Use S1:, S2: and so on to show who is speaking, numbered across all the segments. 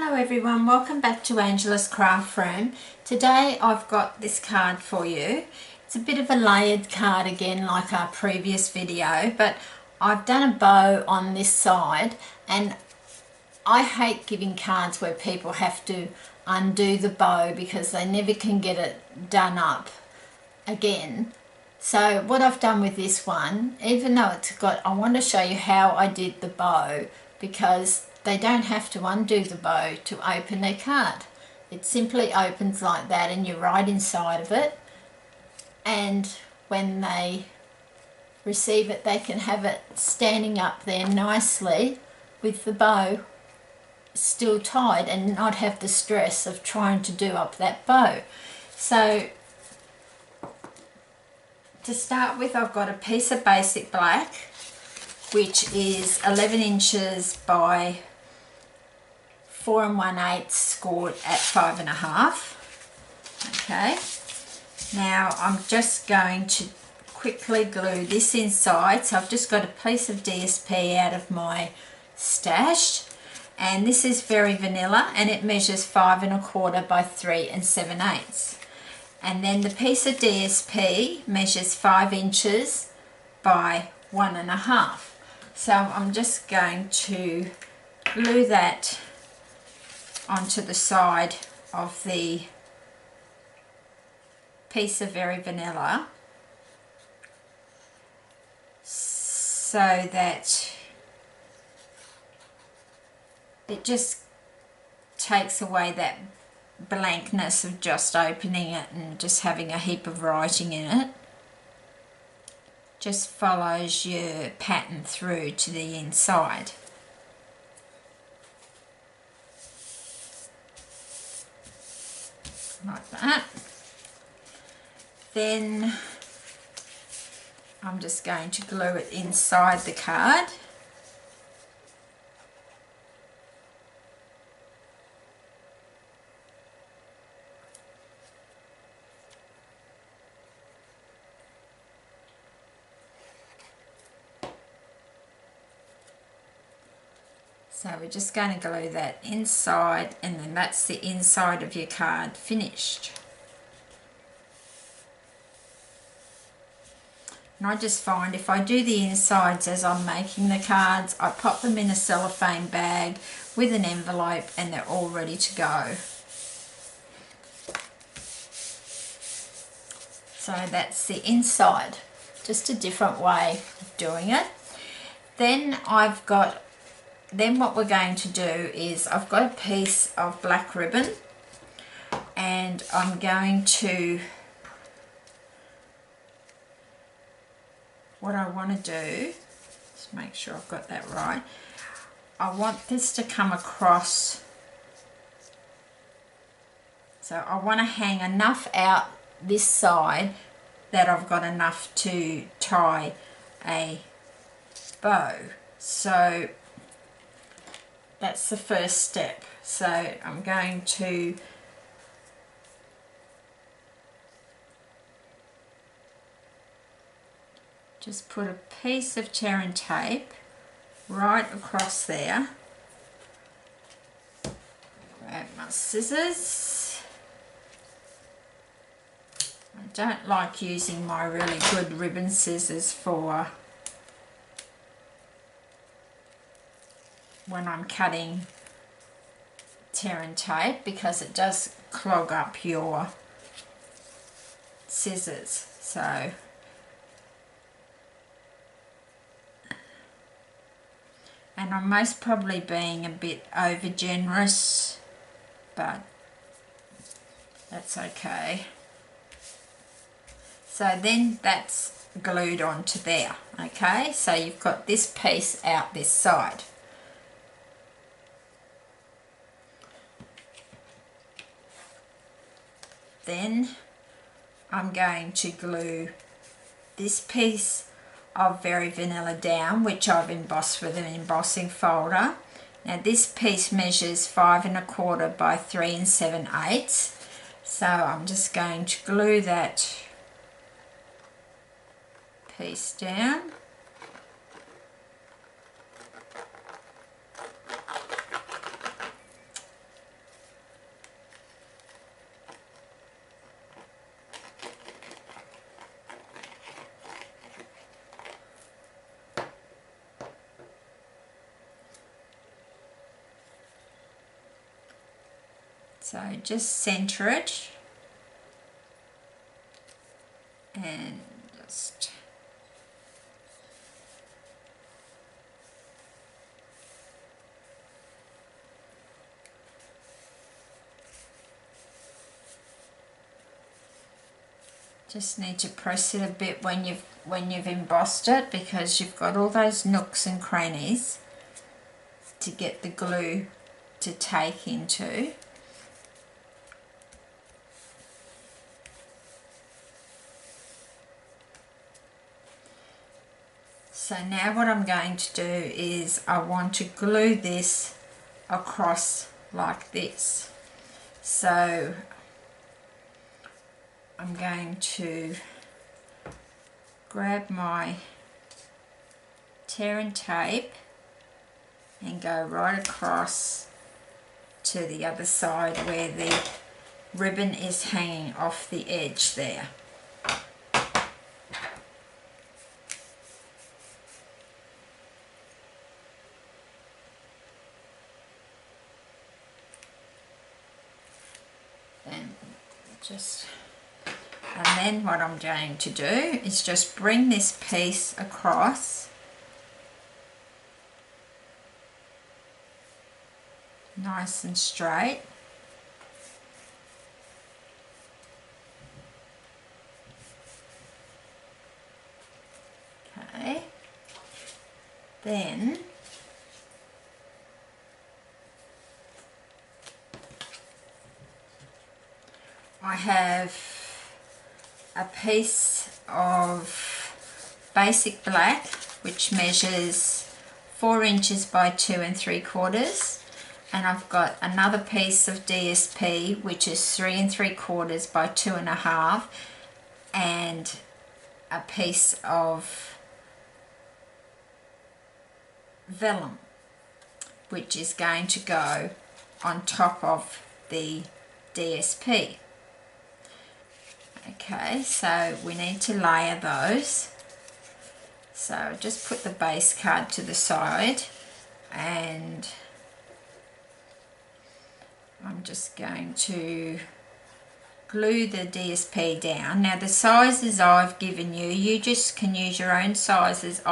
S1: Hello everyone, welcome back to Angela's Craft Room. Today I've got this card for you. It's a bit of a layered card again like our previous video, but I've done a bow on this side and I hate giving cards where people have to undo the bow because they never can get it done up again. So what I've done with this one, even though it's got, I want to show you how I did the bow because they don't have to undo the bow to open their card. It simply opens like that and you're right inside of it, and when they receive it they can have it standing up there nicely with the bow still tied and not have the stress of trying to do up that bow. So to start with, I've got a piece of basic black which is 11 inches by 4 1/8 scored at 5.5. Okay, now I'm just going to quickly glue this inside. So I've just got a piece of DSP out of my stash, and this is very vanilla and it measures 5 1/4 by 3 7/8. And then the piece of DSP measures 5 inches by 1.5. So I'm just going to glue that onto the side of the piece of very vanilla so that it just takes away that blankness of just opening it and just having a heap of writing in it. Just follows your pattern through to the inside. Like that. Then I'm just going to glue it inside the card. So we're just going to glue that inside, and then that's the inside of your card finished. And I just find if I do the insides as I'm making the cards, I pop them in a cellophane bag with an envelope and they're all ready to go. So that's the inside, just a different way of doing it. Then what we're going to do is I've got a piece of black ribbon and I'm going to, what I want to do, let's make sure I've got that right, I want this to come across, so I want to hang enough out this side that I've got enough to tie a bow. So that's the first step. So I'm going to just put a piece of tear and tape right across there. Grab my scissors. I don't like using my really good ribbon scissors for when I'm cutting tear and tape because it does clog up your scissors. So and I'm most probably being a bit over generous, but that's okay. So then that's glued onto there. Okay, so you've got this piece out this side. Then I'm going to glue this piece of very vanilla down, which I've embossed with an embossing folder. Now this piece measures 5 1/4 by 3 7/8. So I'm just going to glue that piece down. So just center it and just need to press it a bit when you've embossed it, because you've got all those nooks and crannies to get the glue to take into. So now what I'm going to do is I want to glue this across like this. So I'm going to grab my tear and tape and go right across to the other side where the ribbon is hanging off the edge there. And then what I'm going to do is just bring this piece across nice and straight. Okay, then I have a piece of basic black which measures 4 inches by 2 3/4, and I've got another piece of DSP which is 3 3/4 by 2 1/2, and a piece of vellum which is going to go on top of the DSP. Okay, so we need to layer those. So just put the base card to the side, and I'm just going to glue the DSP down. Now the sizes I've given you, you just can use your own sizes.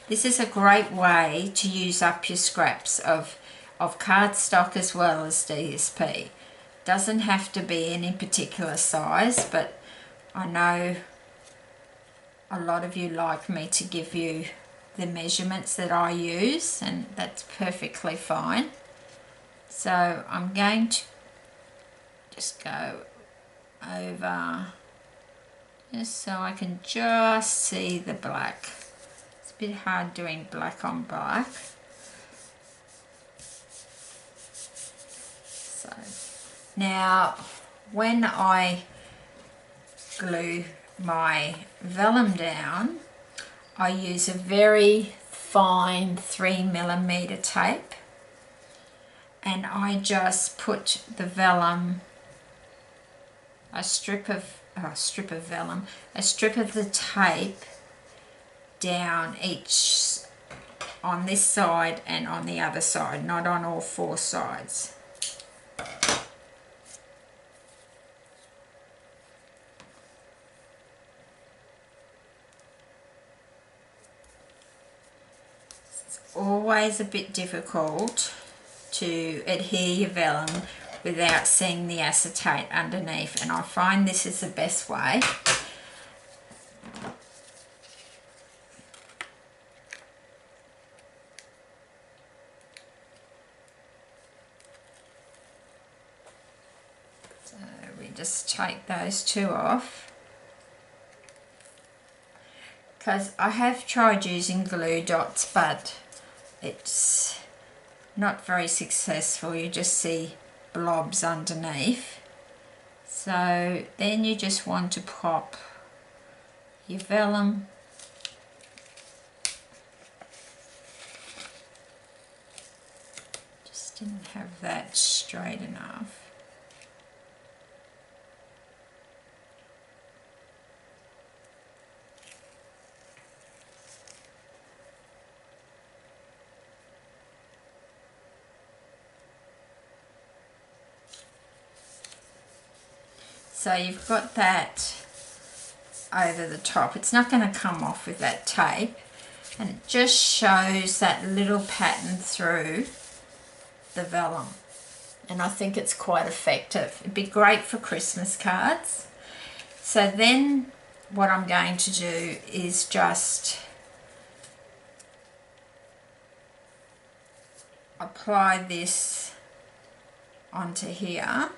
S1: This is a great way to use up your scraps of cardstock as well as DSP. Doesn't have to be any particular size, but I know a lot of you like me to give you the measurements that I use, and that's perfectly fine. So I'm going to just go over just so I can just see the black. It's a bit hard doing black on black. So now when I glue my vellum down, I use a very fine 3mm tape, and I just put the vellum, a strip of the tape down each on this side and on the other side, not on all 4 sides. It's always a bit difficult to adhere your vellum without seeing the acetate underneath, and I find this is the best way. So we just take those 2 off, because I have tried using glue dots, but it's not very successful. You just see blobs underneath. So then you just want to pop your vellum just didn't have that straight enough. So you've got that over the top. It's not going to come off with that tape, and it just shows that little pattern through the vellum, and I think it's quite effective. It'd be great for Christmas cards. So then what I'm going to do is just apply this onto here.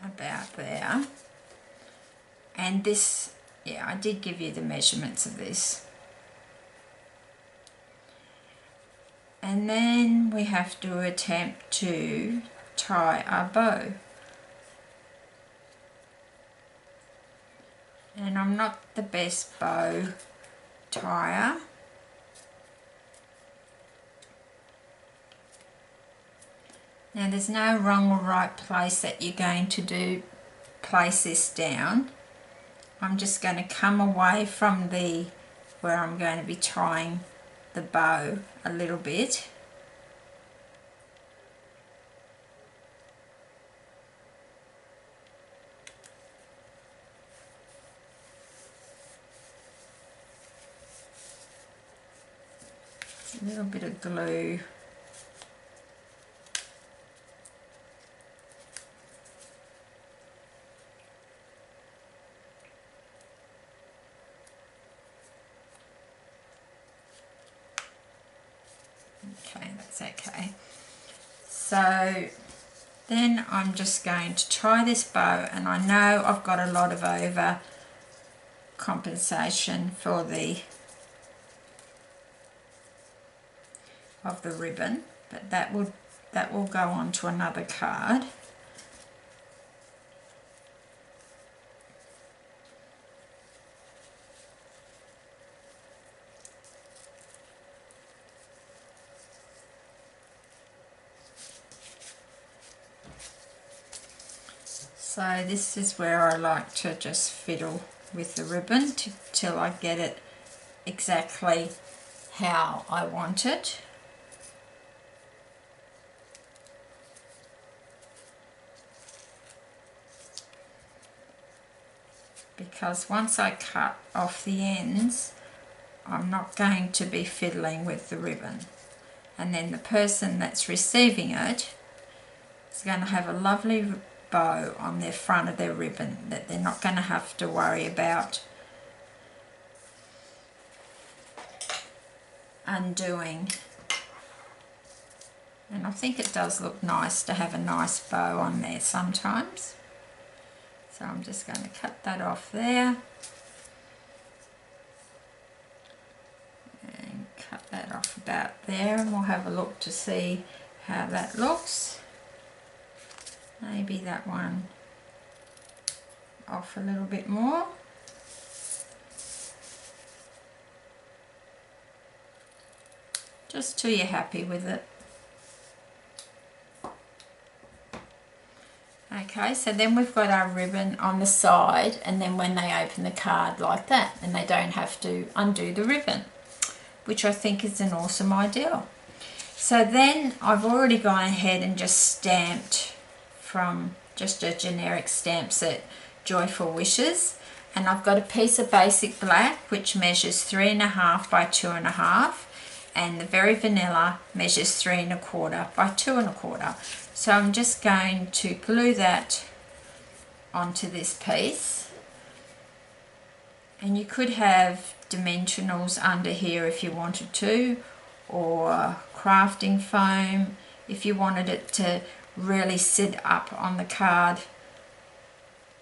S1: About there. And this, yeah, I did give you the measurements of this. And then we have to attempt to tie our bow. And I'm not the best bow tire. Now there's no wrong or right place that you're going to place this down. I'm just going to come away from where I'm going to be tying the bow a little bit. A little bit of glue. Okay, that's okay. So then I'm just going to tie this bow, and I know I've got a lot of over compensation for the ribbon, but that will go on to another card. So this is where I like to just fiddle with the ribbon till I get it exactly how I want it. Because once I cut off the ends, I'm not going to be fiddling with the ribbon. And then the person that's receiving it is going to have a lovely bow on their front of their ribbon that they're not going to have to worry about undoing. And I think it does look nice to have a nice bow on there sometimes. So I'm just going to cut that off there and cut that off about there, and we'll have a look to see how that looks. Maybe that one off a little bit more. Just till you're happy with it. Okay, so then we've got our ribbon on the side, and then when they open the card like that, and they don't have to undo the ribbon, which I think is an awesome idea. So then I've already gone ahead and just stamped from just a generic stamp set, Joyful Wishes, and I've got a piece of basic black which measures 3.5 by 2.5, and the very vanilla measures 3.25 by 2.25. So I'm just going to glue that onto this piece, and you could have dimensionals under here if you wanted to, or crafting foam if you wanted it to really sit up on the card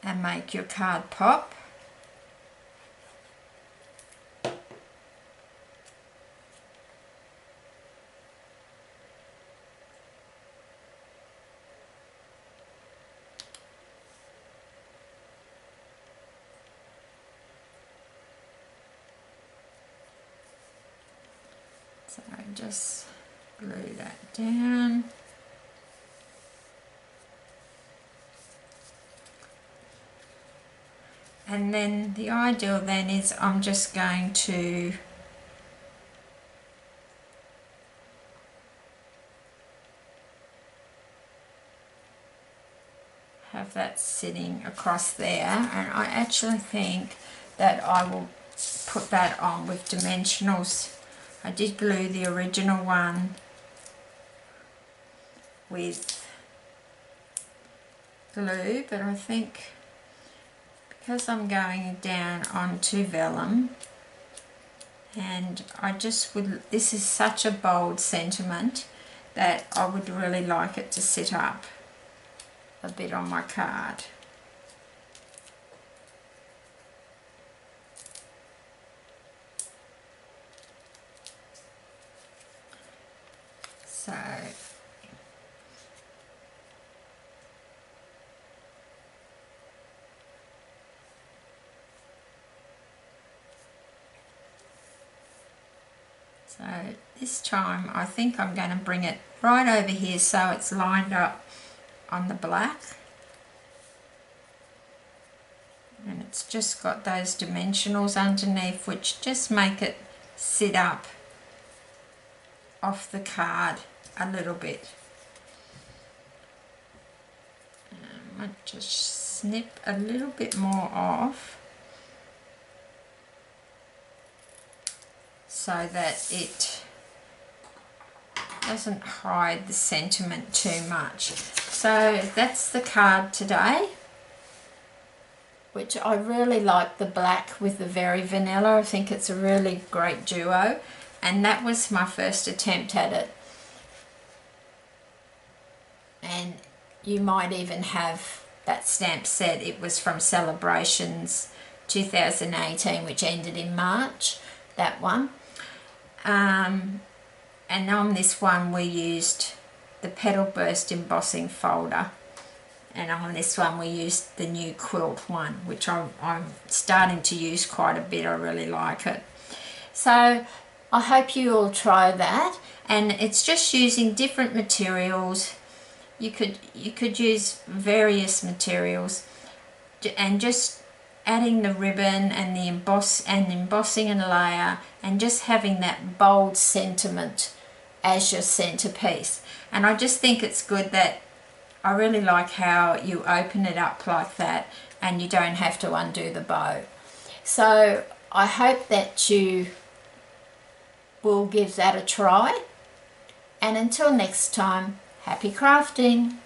S1: and make your card pop. So just glue that down. And then the ideal then is I'm just going to that sitting across there, and I actually think that I will put that on with dimensionals. I did glue the original one with glue, but I think because I'm going down onto vellum, and I just would, this is such a bold sentiment that I would really like it to sit up a bit on my card. So this time I think I'm going to bring it right over here so it's lined up on the black, and it's just got those dimensionals underneath which just make it sit up off the card a little bit. I might just snip a little bit more off so that it doesn't hide the sentiment too much. So that's the card today, which I really like the black with the very vanilla. I think it's a really great duo, and that was my first attempt at it. And you might even have that stamp set. It was from Celebrations 2018, which ended in March, that one. And on this one we used the Petal Burst embossing folder, and on this one we used the new quilt one, which I'm starting to use quite a bit. I really like it. So I hope you all try that, and it's just using different materials. You could use various materials and just adding the ribbon and the embossing and layer, and just having that bold sentiment as your centerpiece. And I just think it's good that I really like how you open it up like that and you don't have to undo the bow. So I hope that you will give that a try, and until next time, happy crafting.